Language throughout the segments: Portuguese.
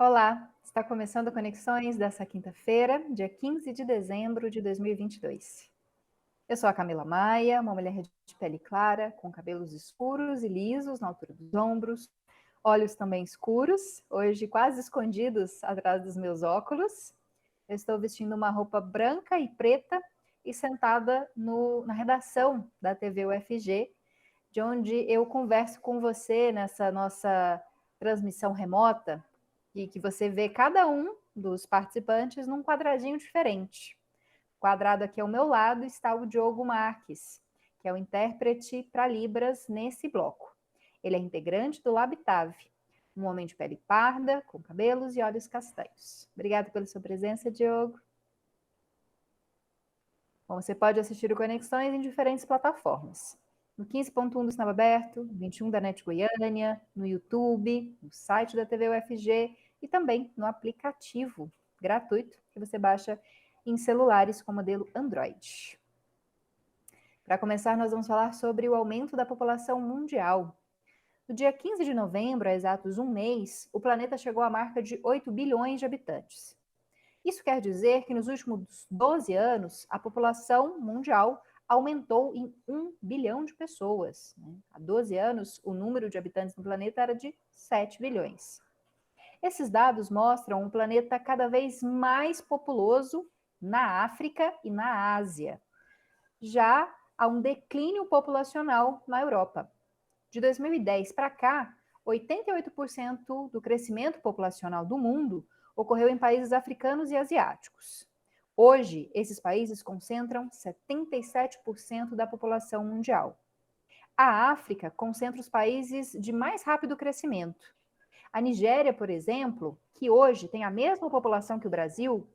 Olá, está começando Conexões dessa quinta-feira, dia 15 de dezembro de 2022. Eu sou a Camila Maia, uma mulher de pele clara, com cabelos escuros e lisos na altura dos ombros, olhos também escuros, hoje quase escondidos atrás dos meus óculos. Eu estou vestindo uma roupa branca e preta e sentada na redação da TV UFG, de onde eu converso com você nessa nossa transmissão remota, e que você vê cada um dos participantes num quadradinho diferente. O quadrado aqui ao meu lado está o Diogo Marques, que é o intérprete para Libras nesse bloco. Ele é integrante do Labitave, um homem de pele parda, com cabelos e olhos castanhos. Obrigada pela sua presença, Diogo. Bom, você pode assistir o Conexões em diferentes plataformas. No 15.1 do Sinal Aberto, 21 da NET Goiânia, no YouTube, no site da TV UFG e também no aplicativo gratuito que você baixa em celulares com modelo Android. Para começar, nós vamos falar sobre o aumento da população mundial. No dia 15 de novembro, há exatos um mês, o planeta chegou à marca de 8 bilhões de habitantes. Isso quer dizer que nos últimos 12 anos, a população mundial aumentou em 1 bilhão de pessoas. Há 12 anos, o número de habitantes no planeta era de 7 bilhões. Esses dados mostram um planeta cada vez mais populoso na África e na Ásia. Já há um declínio populacional na Europa. De 2010 para cá, 88% do crescimento populacional do mundo ocorreu em países africanos e asiáticos. Hoje, esses países concentram 77% da população mundial. A África concentra os países de mais rápido crescimento. A Nigéria, por exemplo, que hoje tem a mesma população que o Brasil,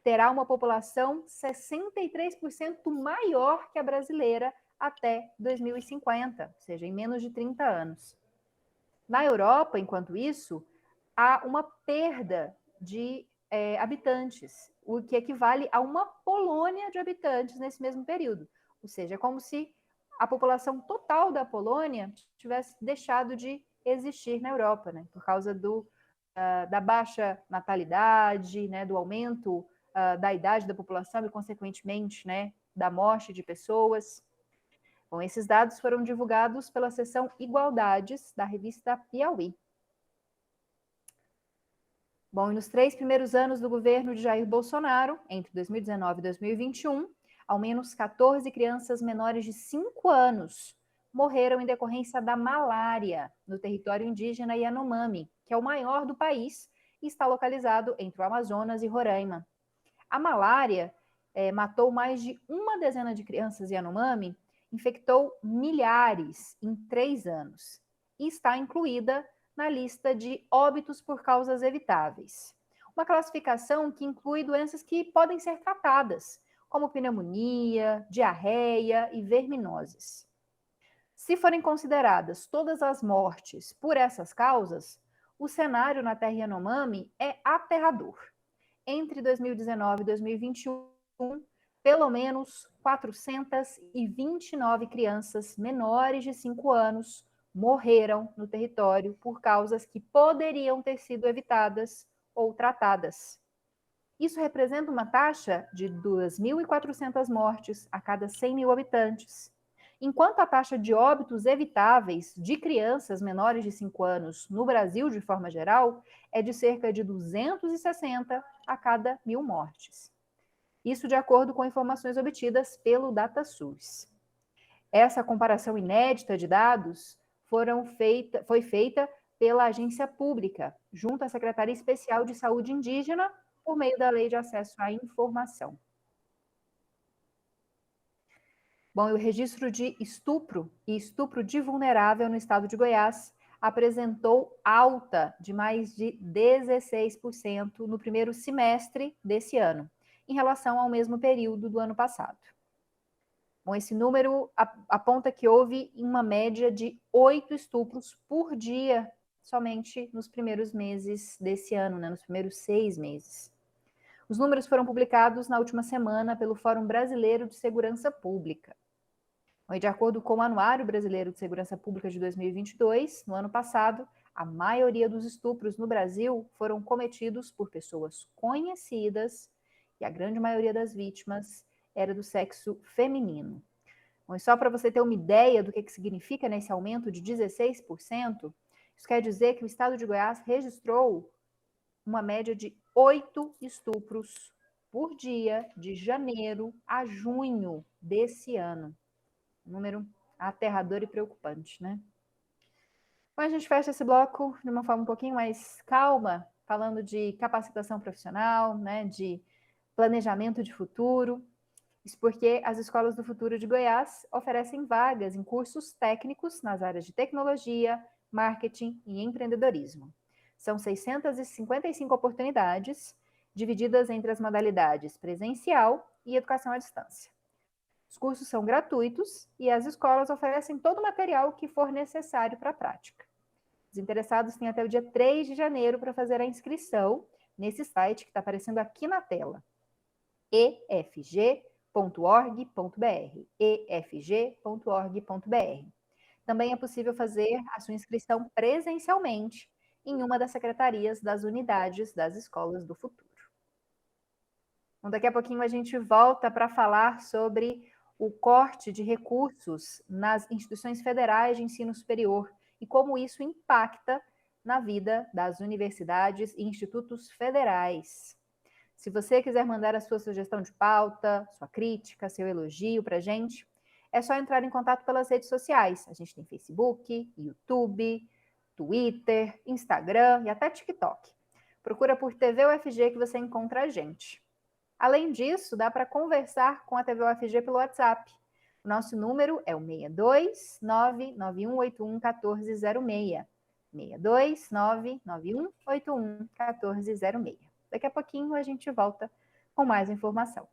terá uma população 63% maior que a brasileira até 2050, ou seja, em menos de 30 anos. Na Europa, enquanto isso, há uma perda de habitantes, o que equivale a uma Polônia de habitantes nesse mesmo período. Ou seja, é como se a população total da Polônia tivesse deixado de existir na Europa, né, por causa da baixa natalidade, né, do aumento da idade da população e, consequentemente, né, da morte de pessoas. Bom, esses dados foram divulgados pela seção Igualdades da revista Piauí. Bom, e nos 3 primeiros anos do governo de Jair Bolsonaro, entre 2019 e 2021, ao menos 14 crianças menores de 5 anos morreram em decorrência da malária no território indígena Yanomami, que é o maior do país e está localizado entre o Amazonas e Roraima. A malária matou mais de uma dezena de crianças Yanomami, infectou milhares em 3 anos e está incluída na lista de óbitos por causas evitáveis. Uma classificação que inclui doenças que podem ser tratadas, como pneumonia, diarreia e verminoses. Se forem consideradas todas as mortes por essas causas, o cenário na terra Yanomami é aterrador. Entre 2019 e 2021, pelo menos 429 crianças menores de 5 anos morreram no território por causas que poderiam ter sido evitadas ou tratadas. Isso representa uma taxa de 2.400 mortes a cada 100 mil habitantes, enquanto a taxa de óbitos evitáveis de crianças menores de 5 anos no Brasil, de forma geral, é de cerca de 260 a cada 1.000 mortes. Isso de acordo com informações obtidas pelo DataSUS. Essa comparação inédita de dados foi feita pela agência pública, junto à Secretaria Especial de Saúde Indígena, por meio da Lei de Acesso à Informação. Bom, e o registro de estupro e estupro de vulnerável no estado de Goiás apresentou alta de mais de 16% no primeiro semestre desse ano, em relação ao mesmo período do ano passado. Bom, esse número aponta que houve uma média de 8 estupros por dia, somente nos primeiros meses desse ano, né, nos primeiros 6 meses. Os números foram publicados na última semana pelo Fórum Brasileiro de Segurança Pública. De acordo com o Anuário Brasileiro de Segurança Pública de 2022, no ano passado, a maioria dos estupros no Brasil foram cometidos por pessoas conhecidas e a grande maioria das vítimas era do sexo feminino. Bom, e só para você ter uma ideia do que significa nesse aumento de 16%, isso quer dizer que o estado de Goiás registrou uma média de 8 estupros por dia de janeiro a junho desse ano. Um número aterrador e preocupante, né? Bom, a gente fecha esse bloco de uma forma um pouquinho mais calma, falando de capacitação profissional, né, de planejamento de futuro. Isso porque as escolas do futuro de Goiás oferecem vagas em cursos técnicos nas áreas de tecnologia, marketing e empreendedorismo. São 655 oportunidades, divididas entre as modalidades presencial e educação à distância. Os cursos são gratuitos e as escolas oferecem todo o material que for necessário para a prática. Os interessados têm até o dia 3 de janeiro para fazer a inscrição nesse site que está aparecendo aqui na tela, efg.org.br, efg.org.br. Também é possível fazer a sua inscrição presencialmente em uma das secretarias das unidades das escolas do futuro. Então, daqui a pouquinho a gente volta para falar sobre o corte de recursos nas instituições federais de ensino superior e como isso impacta na vida das universidades e institutos federais. Se você quiser mandar a sua sugestão de pauta, sua crítica, seu elogio para a gente, é só entrar em contato pelas redes sociais. A gente tem Facebook, YouTube, Twitter, Instagram e até TikTok. Procura por TV UFG que você encontra a gente. Além disso, dá para conversar com a TV UFG pelo WhatsApp. O nosso número é o 62991811406. 62991811406. Daqui a pouquinho a gente volta com mais informação.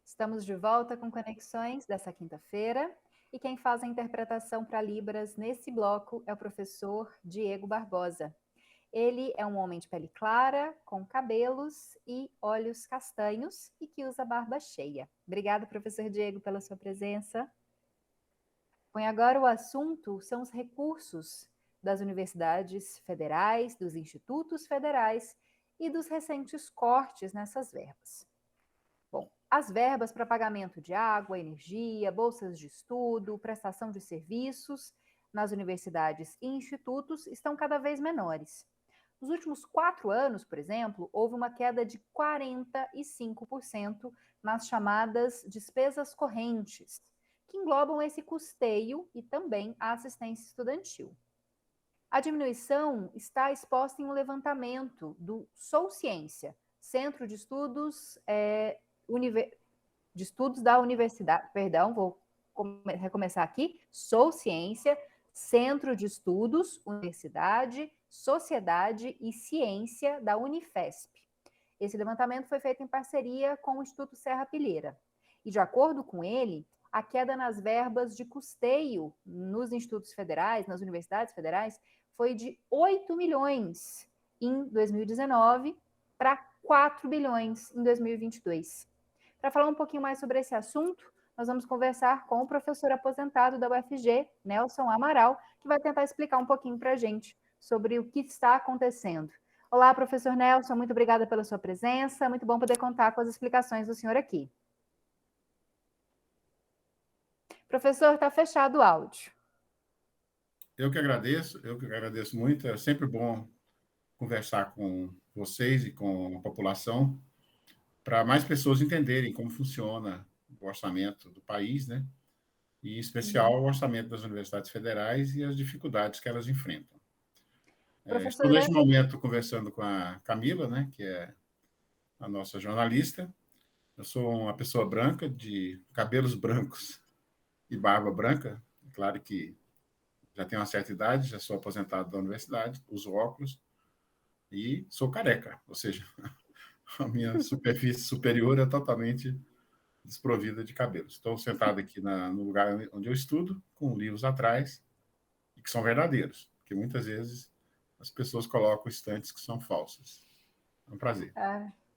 Estamos de volta com Conexões dessa quinta-feira e quem faz a interpretação para Libras nesse bloco é o professor Diego Barbosa. Ele é um homem de pele clara, com cabelos e olhos castanhos e que usa barba cheia. Obrigada, professor Diego, pela sua presença. Bom, e agora o assunto são os recursos das universidades federais, dos institutos federais e dos recentes cortes nessas verbas. Bom, as verbas para pagamento de água, energia, bolsas de estudo, prestação de serviços nas universidades e institutos estão cada vez menores. Nos últimos 4 anos, por exemplo, houve uma queda de 45% nas chamadas despesas correntes, que englobam esse custeio e também a assistência estudantil. A diminuição está exposta em um levantamento do Ciência, Centro de Estudos da Universidade, vou recomeçar aqui, Ciência, Centro de Estudos, Universidade, Sociedade e Ciência da Unifesp. Esse levantamento foi feito em parceria com o Instituto Serra Pilheira. E, de acordo com ele, a queda nas verbas de custeio nos institutos federais, nas universidades federais, foi de 8 milhões em 2019 para 4 bilhões em 2022. Para falar um pouquinho mais sobre esse assunto, nós vamos conversar com o professor aposentado da UFG, Nelson Amaral, que vai tentar explicar um pouquinho para a gente sobre o que está acontecendo. Olá, professor Nelson, muito obrigada pela sua presença, muito bom poder contar com as explicações do senhor aqui. Professor, está fechado o áudio. Eu que agradeço muito, é sempre bom conversar com vocês e com a população para mais pessoas entenderem como funciona o orçamento do país, né? E, em especial, o orçamento das universidades federais e as dificuldades que elas enfrentam. Estou, neste momento, conversando com a Camila, né, que é a nossa jornalista. Eu sou uma pessoa branca, de cabelos brancos e barba branca. Claro que já tenho uma certa idade, já sou aposentado da universidade, uso óculos e sou careca, ou seja, a minha superfície superior é totalmente desprovida de cabelos. Estou sentado aqui no lugar onde eu estudo, com livros atrás, e que são verdadeiros, porque muitas vezes as pessoas colocam estantes que são falsas. É um prazer.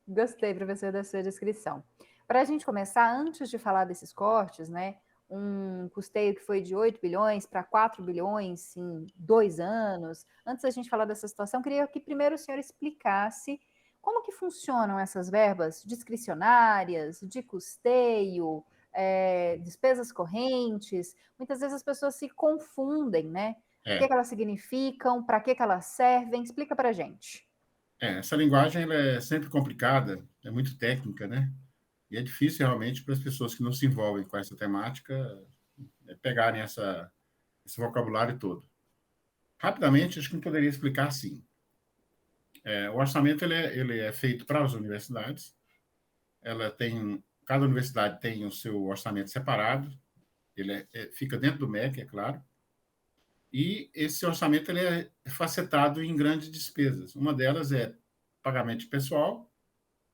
Gostei, professor, da sua descrição. Para a gente começar, antes de falar desses cortes, né, um custeio que foi de 8 bilhões para 4 bilhões em 2 anos, antes da gente falar dessa situação, queria que primeiro o senhor explicasse como que funcionam essas verbas discricionárias, de custeio, despesas correntes. Muitas vezes as pessoas se confundem, né? O que elas significam, para que elas servem? Explica para a gente. Essa linguagem ela é sempre complicada, é muito técnica, né? E é difícil realmente para as pessoas que não se envolvem com essa temática pegarem esse vocabulário todo. Rapidamente, acho que eu poderia explicar assim. O orçamento ele é feito para as universidades. Cada universidade tem o seu orçamento separado. Ele fica dentro do MEC, é claro. E esse orçamento ele é facetado em grandes despesas. Uma delas é pagamento de pessoal,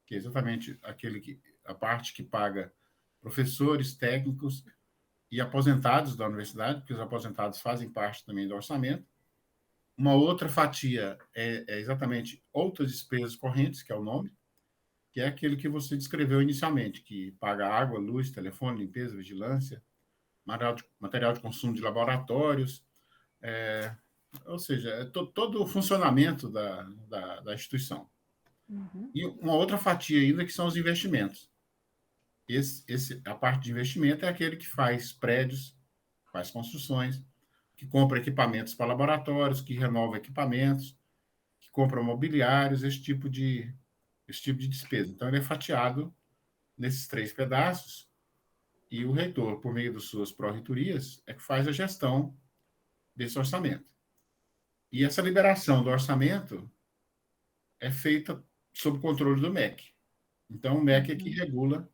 que é exatamente a parte que paga professores, técnicos e aposentados da universidade, porque os aposentados fazem parte também do orçamento. Uma outra fatia é exatamente outras despesas correntes, que é o nome, que é aquele que você descreveu inicialmente, que paga água, luz, telefone, limpeza, vigilância, material de consumo de laboratórios, ou seja, todo o funcionamento da instituição. Uhum. E uma outra fatia ainda que são os investimentos. A parte de investimento é aquele que faz prédios, faz construções, que compra equipamentos para laboratórios, que renova equipamentos, que compra mobiliários, esse tipo de despesa. Então, ele é fatiado nesses 3 pedaços e o reitor, por meio das suas pró-reitorias, é que faz a gestão desse orçamento. E essa liberação do orçamento é feita sob controle do MEC. Então, o MEC é que regula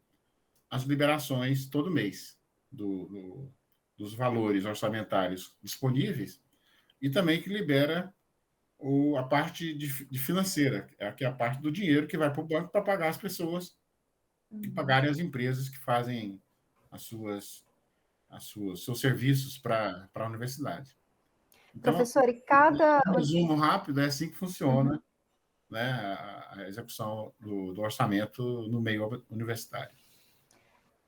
as liberações todo mês dos valores orçamentários disponíveis e também que libera a parte de financeira, que é a parte do dinheiro que vai para o banco para pagar as pessoas e pagarem as empresas que fazem seus serviços para a universidade. Então, Professor, e cada... um resumo rápido, é assim que funciona, né, a execução do orçamento no meio universitário.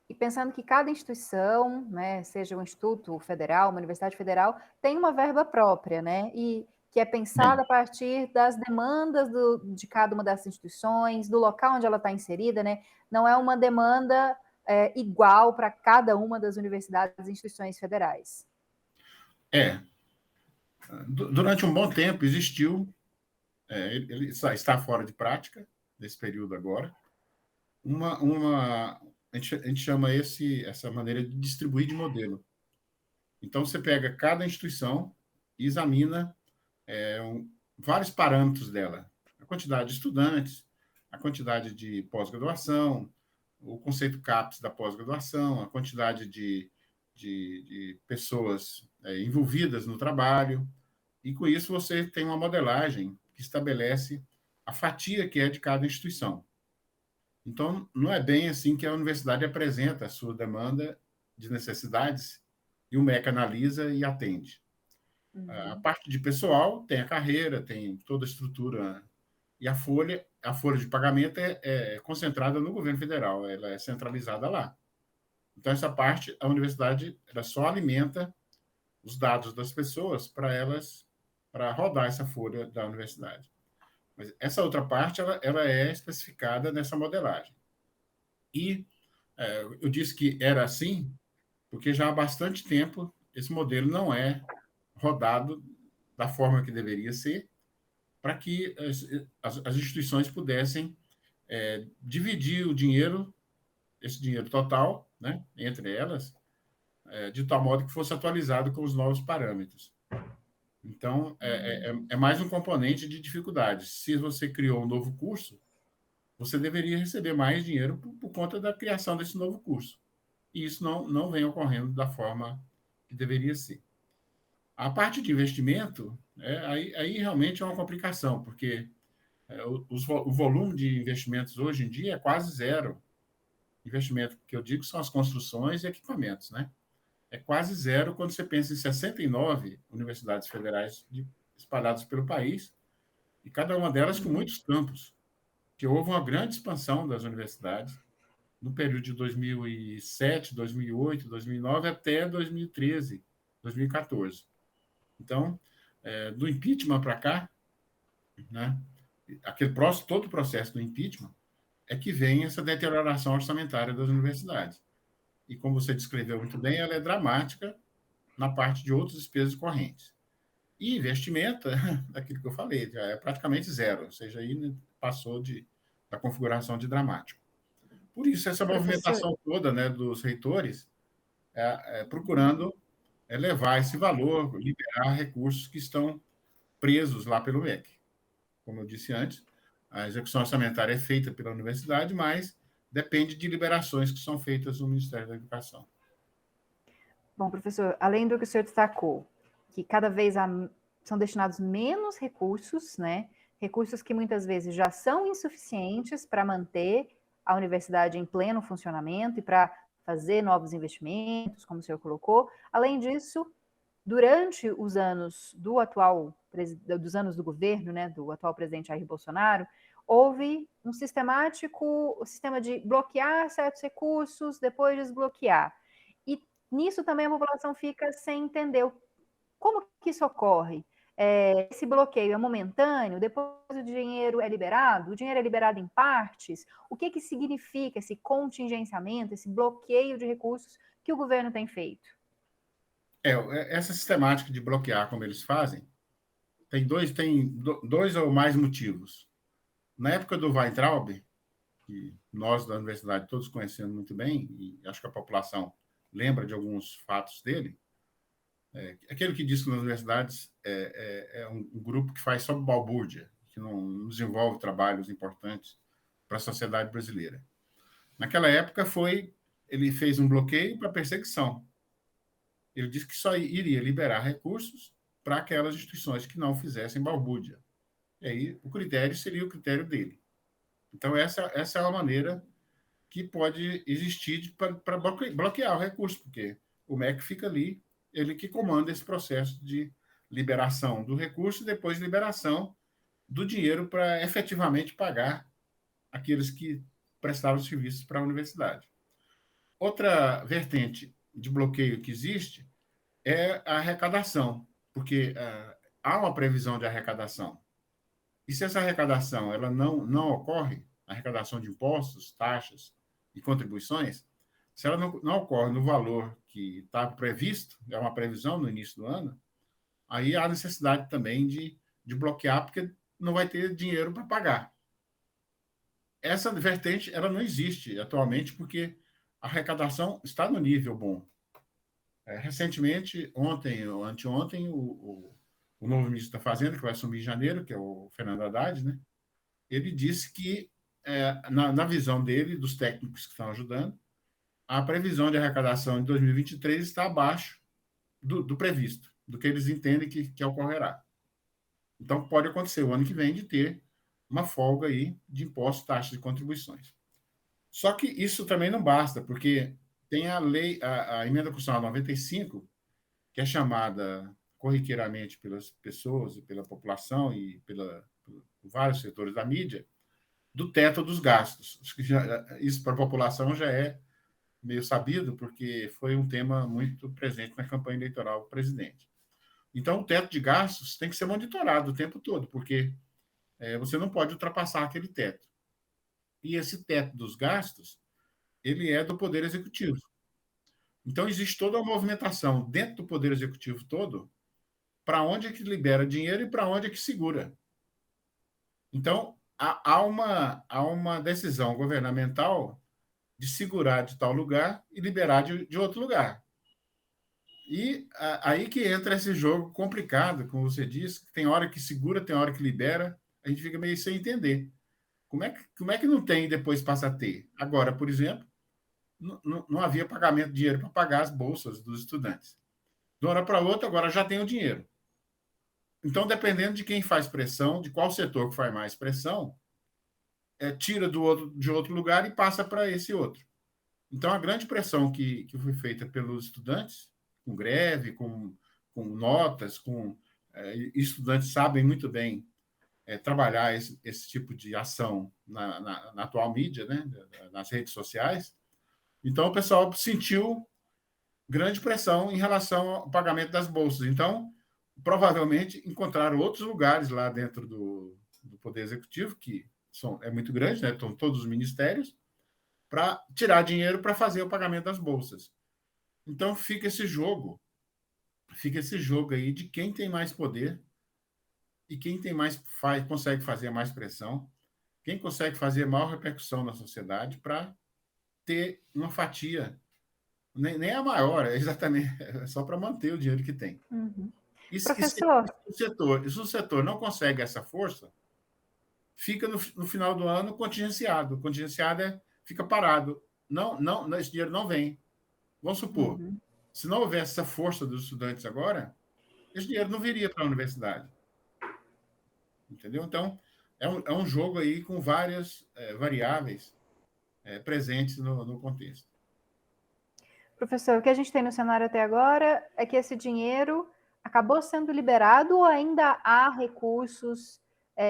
E pensando que cada instituição, né, seja um instituto federal, uma universidade federal, tem uma verba própria, né, e que é pensada a partir das demandas de cada uma dessas instituições, do local onde ela está inserida, né, não é uma demanda igual para cada uma das universidades e instituições federais. Durante um bom tempo existiu, ele está fora de prática, nesse período agora, a gente chama essa maneira de distribuir de modelo. Então, você pega cada instituição e examina vários parâmetros dela. A quantidade de estudantes, a quantidade de pós-graduação, o conceito CAPES da pós-graduação, a quantidade de pessoas envolvidas no trabalho, e com isso você tem uma modelagem que estabelece a fatia que é de cada instituição. Então, não é bem assim que a universidade apresenta a sua demanda de necessidades e o MEC analisa e atende. A parte de pessoal tem a carreira, tem toda a estrutura, e a folha de pagamento é concentrada no governo federal, ela é centralizada lá. Então, essa parte, a universidade ela só alimenta os dados das pessoas para rodar essa folha da universidade. Mas essa outra parte, ela é especificada nessa modelagem. E eu disse que era assim, porque já há bastante tempo esse modelo não é rodado da forma que deveria ser, para que as instituições pudessem dividir o dinheiro, esse dinheiro total, né, entre elas, de tal modo que fosse atualizado com os novos parâmetros. Então, é mais um componente de dificuldade. Se você criou um novo curso, você deveria receber mais dinheiro por conta da criação desse novo curso. E isso não vem ocorrendo da forma que deveria ser. A parte de investimento, aí realmente é uma complicação, porque o volume de investimentos hoje em dia é quase zero. Investimento que eu digo são as construções e equipamentos, né? É quase zero quando você pensa em 69 universidades federais espalhadas pelo país, e cada uma delas com muitos campos, que houve uma grande expansão das universidades no período de 2007, 2008, 2009 até 2013, 2014. Então, do impeachment para cá, né, todo o processo do impeachment é que vem essa deterioração orçamentária das universidades. E como você descreveu muito bem, ela é dramática na parte de outras despesas correntes. E investimento, aquilo que eu falei, já é praticamente zero, ou seja, aí passou da configuração de dramático. Por isso, essa Professor, movimentação toda, né, dos reitores procurando elevar esse valor, liberar recursos que estão presos lá pelo MEC. Como eu disse antes, a execução orçamentária é feita pela universidade, mas depende de liberações que são feitas no Ministério da Educação. bom, professor, além do que o senhor destacou, que cada vez são destinados menos recursos, né? Recursos que muitas vezes já são insuficientes para manter a universidade em pleno funcionamento e para fazer novos investimentos, como o senhor colocou. Além disso, durante os anos dos anos do governo, né, do atual presidente Jair Bolsonaro, houve um sistema de bloquear certos recursos, depois desbloquear. E nisso também a população fica sem entender como que isso ocorre. Esse bloqueio é momentâneo, depois o dinheiro é liberado em partes. O que significa esse contingenciamento, esse bloqueio de recursos que o governo tem feito? Essa sistemática de bloquear, como eles fazem, tem dois ou mais motivos. Na época do Weintraub, que nós da universidade todos conhecemos muito bem, e acho que a população lembra de alguns fatos dele, aquele que diz que nas universidades é um grupo que faz só balbúrdia, que não desenvolve trabalhos importantes para a sociedade brasileira. Naquela época ele fez um bloqueio para perseguição. Ele disse que só iria liberar recursos para aquelas instituições que não fizessem balbúrdia. E aí o critério seria o critério dele. Então, essa é a maneira que pode existir para bloquear o recurso, porque o MEC fica ali, ele que comanda esse processo de liberação do recurso e depois liberação do dinheiro para efetivamente pagar aqueles que prestaram serviços para a universidade. Outra vertente de bloqueio que existe é a arrecadação, porque há uma previsão de arrecadação. E se essa arrecadação ela não ocorre, arrecadação de impostos, taxas e contribuições, se ela não ocorre no valor que está previsto, é uma previsão no início do ano, aí há necessidade também de bloquear, porque não vai ter dinheiro para pagar. Essa vertente ela não existe atualmente, porque a arrecadação está no nível bom. Recentemente, ontem ou anteontem, o novo ministro da Fazenda, que vai assumir em janeiro, que é o Fernando Haddad, né? Ele disse que, na visão dele, dos técnicos que estão ajudando, a previsão de arrecadação em 2023 está abaixo do previsto, do que eles entendem que ocorrerá. Então, pode acontecer o ano que vem de ter uma folga aí de impostos, taxas e contribuições. Só que isso também não basta, porque tem a emenda constitucional 95, que é chamada corriqueiramente pelas pessoas e pela população e por vários setores da mídia, do teto dos gastos. Acho que isso para a população já é meio sabido, porque foi um tema muito presente na campanha eleitoral do presidente. Então, o teto de gastos tem que ser monitorado o tempo todo, porque você não pode ultrapassar aquele teto. E esse teto dos gastos, ele é do Poder Executivo. Então, existe toda uma movimentação dentro do Poder Executivo todo para onde é que libera dinheiro e para onde é que segura. Então, há uma decisão governamental de segurar de tal lugar e liberar de outro lugar. E aí que entra esse jogo complicado, como você disse, tem hora que segura, tem hora que libera, a gente fica meio sem entender. Como é que não tem e depois passa a ter? Agora, por exemplo, não havia pagamento de dinheiro para pagar as bolsas dos estudantes. De uma hora para outra, agora já tem o dinheiro. Então, dependendo de quem faz pressão, de qual setor que faz mais pressão, tira de outro lugar e passa para esse outro. Então, a grande pressão que foi feita pelos estudantes, com greve, com notas, estudantes sabem muito bem trabalhar esse tipo de ação na atual mídia, né, nas redes sociais. Então, o pessoal sentiu grande pressão em relação ao pagamento das bolsas. Então, provavelmente encontraram outros lugares lá dentro do Poder Executivo, que é muito grande, né? Estão todos os ministérios, para tirar dinheiro para fazer o pagamento das bolsas. Então, fica esse jogo aí de quem tem mais poder e quem tem mais consegue fazer mais pressão, quem consegue fazer maior repercussão na sociedade para ter uma fatia, nem a maior, é exatamente só para manter o dinheiro que tem. Uhum. E Professor, se o setor não consegue essa força, fica no final do ano contingenciado. Contingenciado fica parado. Não, esse dinheiro não vem. Vamos supor, se não houvesse essa força dos estudantes agora, esse dinheiro não viria para a universidade. Entendeu? Então, é um jogo aí com várias variáveis presentes no contexto. professor, o que a gente tem no cenário até agora é que esse dinheiro acabou sendo liberado ou ainda há recursos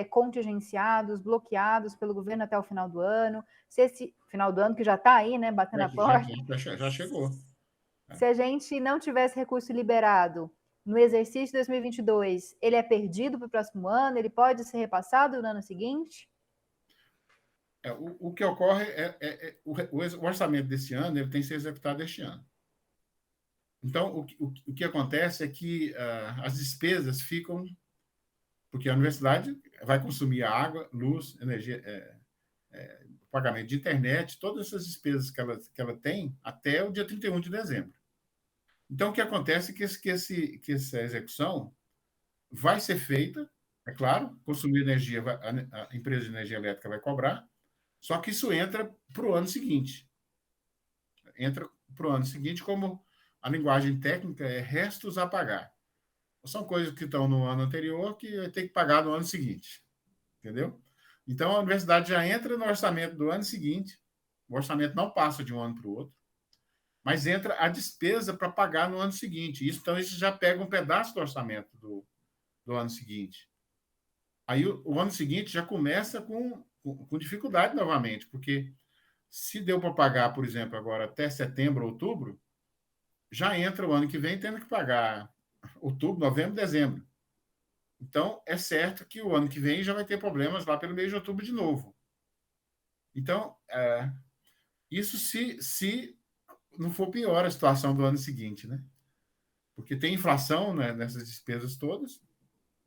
contingenciados, bloqueados pelo governo até o final do ano? Se esse final do ano, que já está aí, né, batendo a porta. Já chegou. Se a gente não tivesse recurso liberado no exercício de 2022, ele é perdido para o próximo ano? Ele pode ser repassado no ano seguinte? O que ocorre o orçamento desse ano ele tem que ser executado este ano. Então, o que acontece é que as despesas ficam... Porque a universidade vai consumir água, luz, energia, pagamento de internet, todas essas despesas que ela tem até o dia 31 de dezembro. Então, o que acontece é que essa execução vai ser feita, é claro, consumir energia, a empresa de energia elétrica vai cobrar, só que isso entra para o ano seguinte. Entra para o ano seguinte, como a linguagem técnica é restos a pagar. São coisas que estão no ano anterior que vai ter que pagar no ano seguinte. Entendeu? Então, a universidade já entra no orçamento do ano seguinte, o orçamento não passa de um ano para o outro, mas entra a despesa para pagar no ano seguinte. Então, isso já pega um pedaço do orçamento do ano seguinte. Aí, o ano seguinte já começa com dificuldade novamente, porque se deu para pagar, por exemplo, agora até setembro, outubro, já entra o ano que vem tendo que pagar outubro, novembro, dezembro. Então, é certo que o ano que vem já vai ter problemas lá pelo mês de outubro de novo. Então, isso se não for pior a situação do ano seguinte, né? Porque tem inflação, né, nessas despesas todas,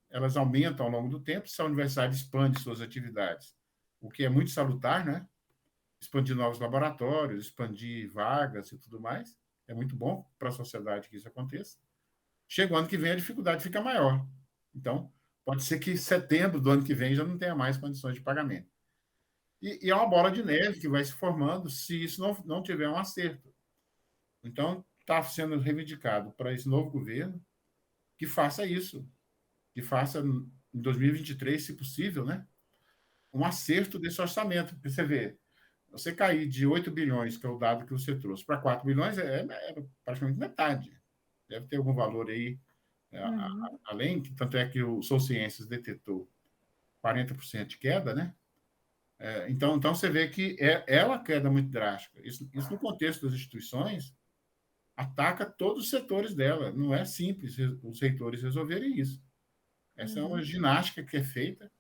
elas aumentam ao longo do tempo, se a universidade expande suas atividades, o que é muito salutar, né? Expandir novos laboratórios, expandir vagas e tudo mais, é muito bom para a sociedade que isso aconteça. Chega o ano que vem, a dificuldade fica maior. Então, pode ser que setembro do ano que vem já não tenha mais condições de pagamento. E é uma bola de neve que vai se formando se isso não tiver um acerto. Então, está sendo reivindicado para esse novo governo que faça isso, que faça em 2023, se possível, né, um acerto desse orçamento. Porque você vê, você cair de 8 bilhões, que é o dado que você trouxe, para 4 bilhões é praticamente metade. Deve ter algum valor aí, além, tanto é que o Sou Ciências detectou 40% de queda, né? Então, você vê que é uma queda muito drástica. Isso no contexto das instituições ataca todos os setores dela. Não é simples os reitores resolverem isso. Essa é uma ginástica que é feita.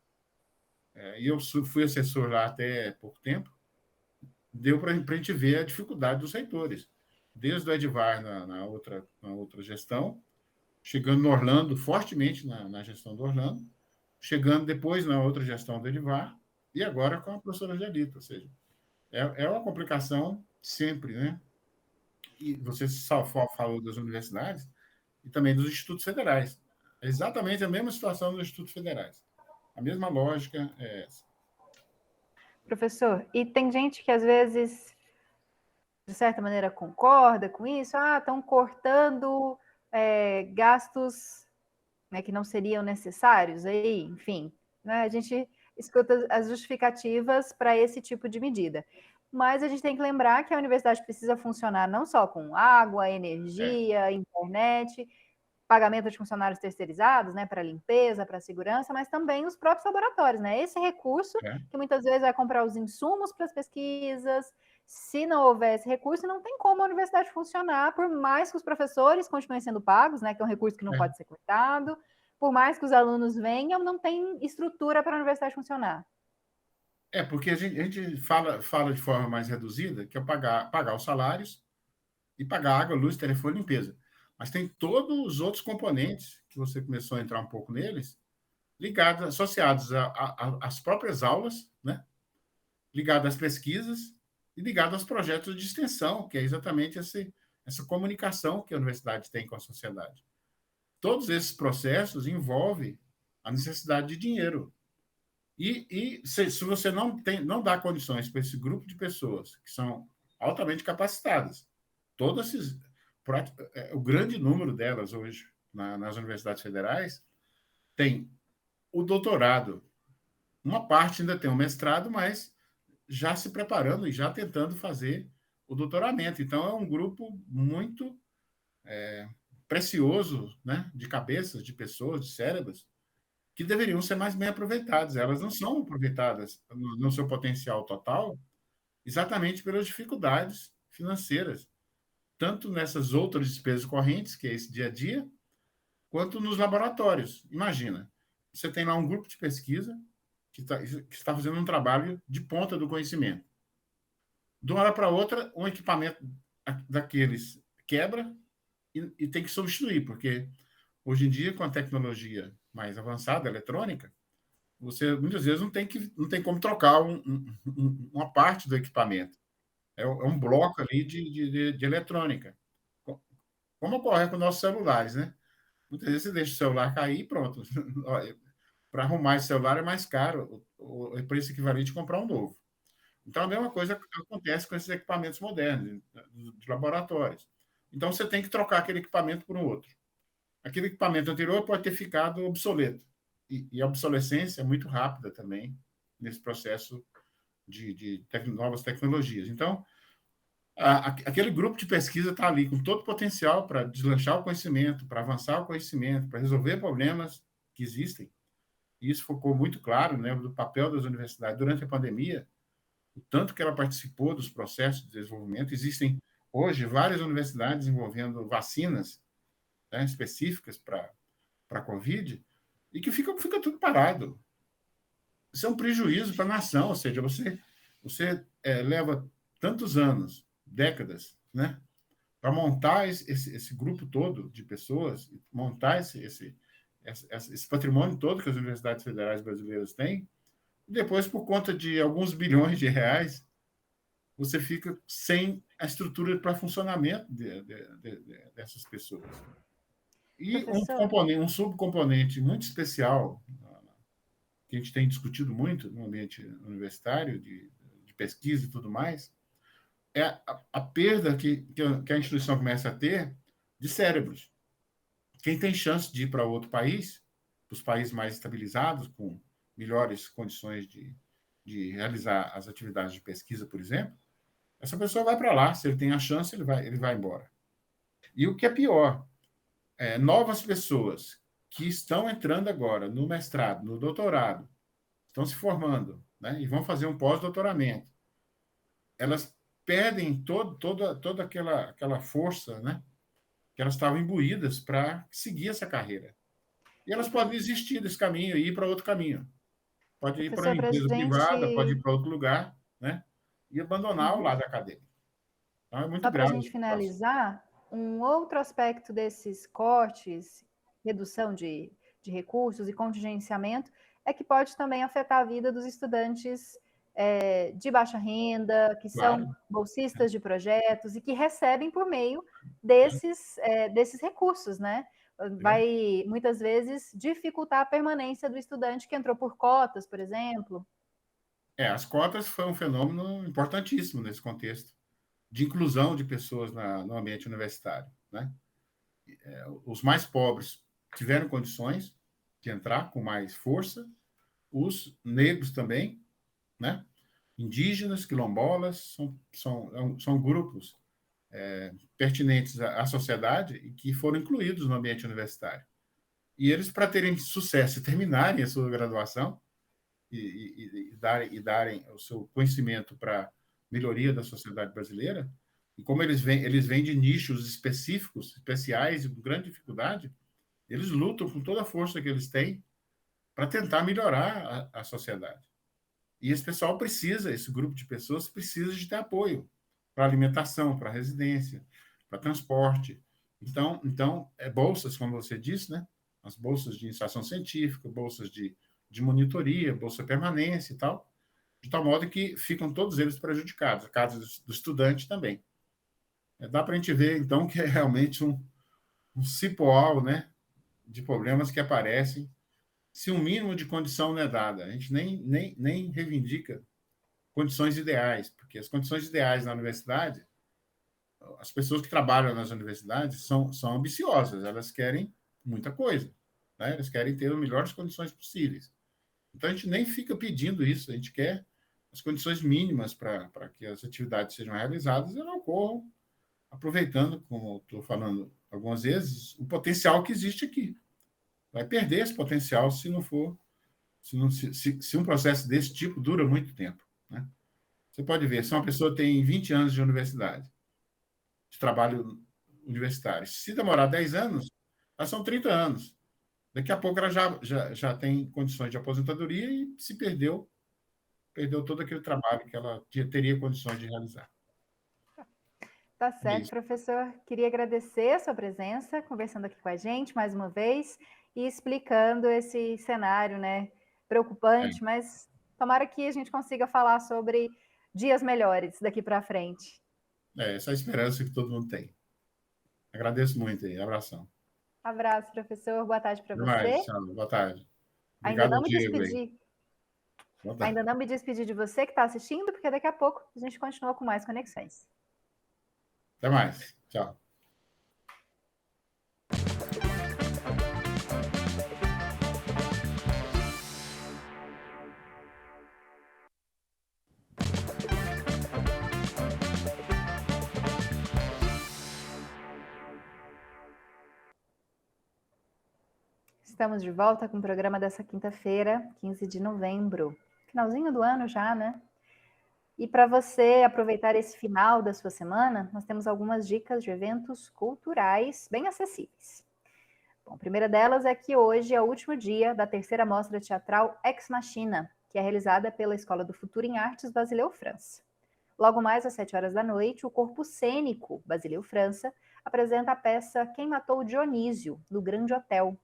E eu fui assessor lá até pouco tempo. Deu para a gente ver a dificuldade dos reitores. Desde o Edvar na outra gestão, chegando no Orlando, fortemente na gestão do Orlando, chegando depois na outra gestão do Edvar, e agora com a professora Angelita. Ou seja, é uma complicação sempre, né? E você só falou das universidades e também dos institutos federais. É exatamente a mesma situação dos institutos federais. A mesma lógica é essa. Professor, e tem gente que às vezes, de certa maneira, concorda com isso. Estão cortando gastos, né, que não seriam necessários aí, enfim. Né, a gente escuta as justificativas para esse tipo de medida. Mas a gente tem que lembrar que a universidade precisa funcionar não só com água, energia, internet, pagamento de funcionários terceirizados, né, para limpeza, para segurança, mas também os próprios laboratórios, né? Esse recurso que muitas vezes vai comprar os insumos para as pesquisas. Se não houver esse recurso, não tem como a universidade funcionar, por mais que os professores continuem sendo pagos, né, que é um recurso que não pode ser cortado, por mais que os alunos venham, não tem estrutura para a universidade funcionar. Porque a gente fala de forma mais reduzida, que é pagar os salários e pagar água, luz, telefone e limpeza. Mas tem todos os outros componentes, que você começou a entrar um pouco neles, ligados, associados às próprias aulas, né? Ligados às pesquisas e ligados aos projetos de extensão, que é exatamente essa comunicação que a universidade tem com a sociedade. Todos esses processos envolvem a necessidade de dinheiro. E se você não dá condições para esse grupo de pessoas que são altamente capacitadas, todas esses, o grande número delas hoje nas universidades federais tem o doutorado. Uma parte ainda tem o mestrado, mas já se preparando e já tentando fazer o doutoramento. Então, é um grupo muito precioso, né, de cabeças, de pessoas, de cérebros, que deveriam ser mais bem aproveitadas. Elas não são aproveitadas no seu potencial total, exatamente pelas dificuldades financeiras, tanto nessas outras despesas correntes, que é esse dia a dia, quanto nos laboratórios. Imagina, você tem lá um grupo de pesquisa que está fazendo um trabalho de ponta do conhecimento. De uma hora para outra, um equipamento daqueles quebra e tem que substituir, porque hoje em dia, com a tecnologia mais avançada, eletrônica, você muitas vezes não tem como trocar uma parte do equipamento. É um bloco ali de eletrônica. Como ocorre com nossos celulares, né? Muitas vezes você deixa o celular cair e pronto. Para arrumar esse celular é mais caro, é preço equivalente de comprar um novo. Então, a mesma coisa acontece com esses equipamentos modernos, de laboratórios. Então, você tem que trocar aquele equipamento por um outro. Aquele equipamento anterior pode ter ficado obsoleto. E a obsolescência é muito rápida também nesse processo de novas tecnologias. Então, aquele grupo de pesquisa está ali com todo o potencial para deslanchar o conhecimento, para avançar o conhecimento, para resolver problemas que existem. E isso ficou muito claro, né, do papel das universidades durante a pandemia, o tanto que ela participou dos processos de desenvolvimento. Existem hoje várias universidades envolvendo vacinas, né, específicas para a Covid, e que fica tudo parado. Isso é um prejuízo para a nação, ou seja, você leva tantos anos, décadas, né, para montar esse grupo todo de pessoas, montar esse patrimônio todo que as universidades federais brasileiras têm, e depois, por conta de alguns bilhões de reais, você fica sem a estrutura para funcionamento dessas pessoas. E Professor, um subcomponente muito especial, que a gente tem discutido muito no ambiente universitário, de pesquisa e tudo mais, é a perda que a instituição começa a ter de cérebros. Quem tem chance de ir para outro país, para os países mais estabilizados, com melhores condições de realizar as atividades de pesquisa, por exemplo, essa pessoa vai para lá. Se ele tem a chance, ele vai embora. E o que é pior, novas pessoas que estão entrando agora no mestrado, no doutorado, estão se formando, né, e vão fazer um pós-doutoramento, elas perdem toda aquela força, né, que elas estavam imbuídas para seguir essa carreira. E elas podem desistir desse caminho e ir para outro caminho. Pode ir para uma professor, para a empresa privada, pode ir gente. para outro lugar, né, e abandonar o Uhum. lado acadêmico. Então, é muito Só para a grave gente essa situação. finalizar, um outro aspecto desses cortes, redução de recursos e contingenciamento, é que pode também afetar a vida dos estudantes de baixa renda, que são Claro. bolsistas de projetos e que recebem por meio desses recursos, né? Vai, muitas vezes, dificultar a permanência do estudante que entrou por cotas, por exemplo. As cotas foi um fenômeno importantíssimo nesse contexto de inclusão de pessoas no ambiente universitário, né? Os mais pobres tiveram condições de entrar com mais força, os negros também, né? indígenas, quilombolas, são grupos pertinentes à sociedade e que foram incluídos no ambiente universitário. E eles, para terem sucesso e terminarem a sua graduação e darem o seu conhecimento para a melhoria da sociedade brasileira, e como eles vêm de nichos específicos, especiais e com grande dificuldade, eles lutam com toda a força que eles têm para tentar melhorar a sociedade. E esse pessoal precisa, esse grupo de pessoas precisa de ter apoio para alimentação, para residência, para transporte. Então, bolsas, como você disse, né? As bolsas de iniciação científica, bolsas de monitoria, bolsa permanência e tal, de tal modo que ficam todos eles prejudicados, a casa do estudante também. Dá para a gente ver, então, que é realmente um cipoal, né, de problemas que aparecem se um mínimo de condição não é dada. A gente nem reivindica condições ideais, porque as condições ideais na universidade, as pessoas que trabalham nas universidades são ambiciosas, elas querem muita coisa, né? Elas querem ter as melhores condições possíveis. Então, a gente nem fica pedindo isso, a gente quer as condições mínimas para que as atividades sejam realizadas e elas ocorram aproveitando, como estou falando algumas vezes, o potencial que existe aqui. Vai perder esse potencial se não for, se um processo desse tipo dura muito tempo, né? Você pode ver, se uma pessoa tem 20 anos de universidade, de trabalho universitário, se demorar 10 anos, elas são 30 anos. Daqui a pouco ela já tem condições de aposentadoria e se perdeu todo aquele trabalho que ela teria condições de realizar. Tá certo, professor. Queria agradecer a sua presença, conversando aqui com a gente mais uma vez e explicando esse cenário, né, preocupante, mas tomara que a gente consiga falar sobre dias melhores daqui para frente. Essa é a esperança que todo mundo tem. Agradeço muito aí. Abração. Abraço, professor. Boa tarde para Mais, você. boa tarde. Ainda Obrigado, não me Diego. despedi. Aí. Ainda não me despedi de você que está assistindo, porque daqui a pouco a gente continua com mais conexões. Até mais. Tchau. Estamos de volta com o programa dessa quinta-feira, 15 de novembro. Finalzinho do ano já, né? E para você aproveitar esse final da sua semana, nós temos algumas dicas de eventos culturais bem acessíveis. Bom, a primeira delas é que hoje é o último dia da terceira mostra teatral Ex Machina, que é realizada pela Escola do Futuro em Artes Basileu França. Logo mais às 7 horas da noite, o Corpo Cênico Basileu França apresenta a peça Quem Matou Dionísio, no Grande Hotel.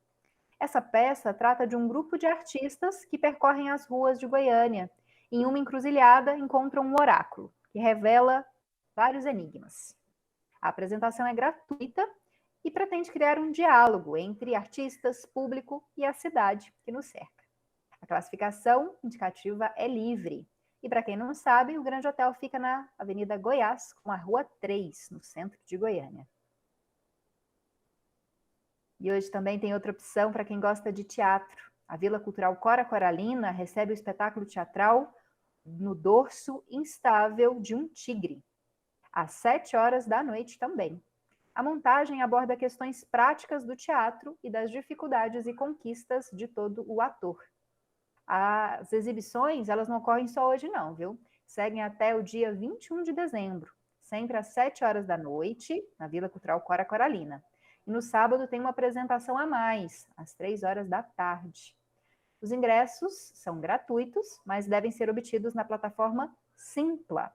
Essa peça trata de um grupo de artistas que percorrem as ruas de Goiânia. Em uma encruzilhada, encontram um oráculo, que revela vários enigmas. A apresentação é gratuita e pretende criar um diálogo entre artistas, público e a cidade que nos cerca. A classificação indicativa é livre. E para quem não sabe, o Grande Hotel fica na Avenida Goiás, com a Rua 3, no centro de Goiânia. E hoje também tem outra opção para quem gosta de teatro. A Vila Cultural Cora Coralina recebe o espetáculo teatral No Dorso Instável de um Tigre, às 7 horas da noite também. A montagem aborda questões práticas do teatro e das dificuldades e conquistas de todo o ator. As exibições, elas não ocorrem só hoje não, viu? Seguem até o dia 21 de dezembro, sempre às 7 horas da noite, na Vila Cultural Cora Coralina. E no sábado tem uma apresentação a mais, às 3 horas da tarde. Os ingressos são gratuitos, mas devem ser obtidos na plataforma Simpla.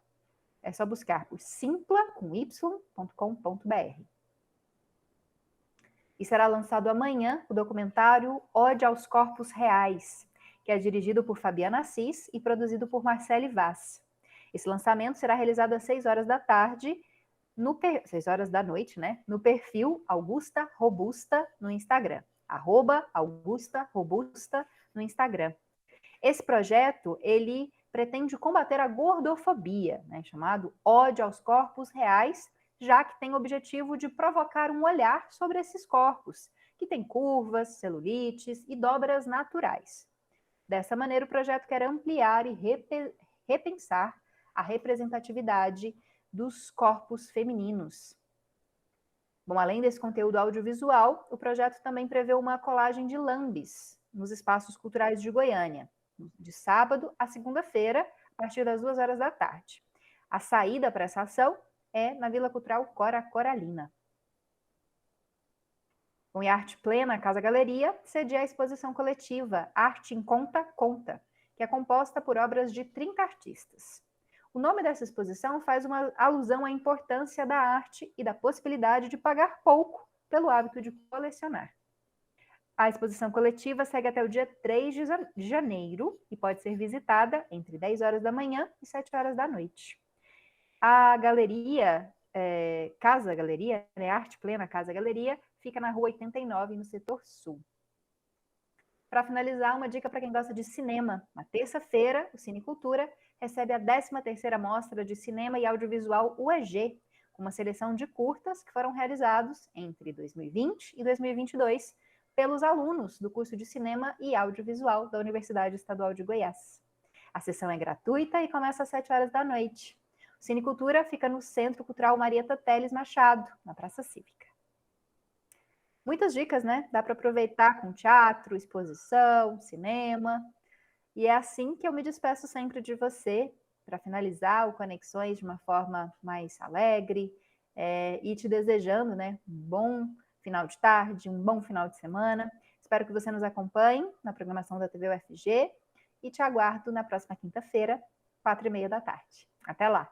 É só buscar por simpla.com.br. E será lançado amanhã o documentário Ode aos Corpos Reais, que é dirigido por Fabiana Assis e produzido por Marcele Vaz. Esse lançamento será realizado às 6 horas da tarde, 6 horas da noite, né? No perfil Augusta Robusta no Instagram. @AugustaRobusta no Instagram. Esse projeto, ele pretende combater a gordofobia, né? Chamado Ode aos Corpos Reais, já que tem o objetivo de provocar um olhar sobre esses corpos, que têm curvas, celulites e dobras naturais. Dessa maneira, o projeto quer ampliar e repensar a representatividade dos corpos femininos. Bom, além desse conteúdo audiovisual, o projeto também prevê uma colagem de lambes nos espaços culturais de Goiânia, de sábado a segunda-feira, a partir das 2 horas da tarde. A saída para essa ação é na Vila Cultural Cora Coralina. Bom, e a Arte Plena Casa Galeria cedia a exposição coletiva Arte em Conta, Conta, que é composta por obras de 30 artistas. O nome dessa exposição faz uma alusão à importância da arte e da possibilidade de pagar pouco pelo hábito de colecionar. A exposição coletiva segue até o dia 3 de janeiro e pode ser visitada entre 10 horas da manhã e 7 horas da noite. A galeria, Casa Galeria, Arte Plena Casa Galeria, fica na Rua 89, no setor sul. Para finalizar, uma dica para quem gosta de cinema. Na terça-feira, o Cinecultura recebe a 13ª Mostra de Cinema e Audiovisual UEG, com uma seleção de curtas que foram realizados entre 2020 e 2022 pelos alunos do curso de Cinema e Audiovisual da Universidade Estadual de Goiás. A sessão é gratuita e começa às 7 horas da noite. O Cinecultura fica no Centro Cultural Marieta Teles Machado, na Praça Cívica. Muitas dicas, né? Dá para aproveitar com teatro, exposição, cinema. E é assim que eu me despeço sempre de você, para finalizar o Conexões de uma forma mais alegre, e te desejando, né, um bom final de tarde, um bom final de semana. Espero que você nos acompanhe na programação da TV UFG e te aguardo na próxima quinta-feira, 4h30 da tarde. Até lá!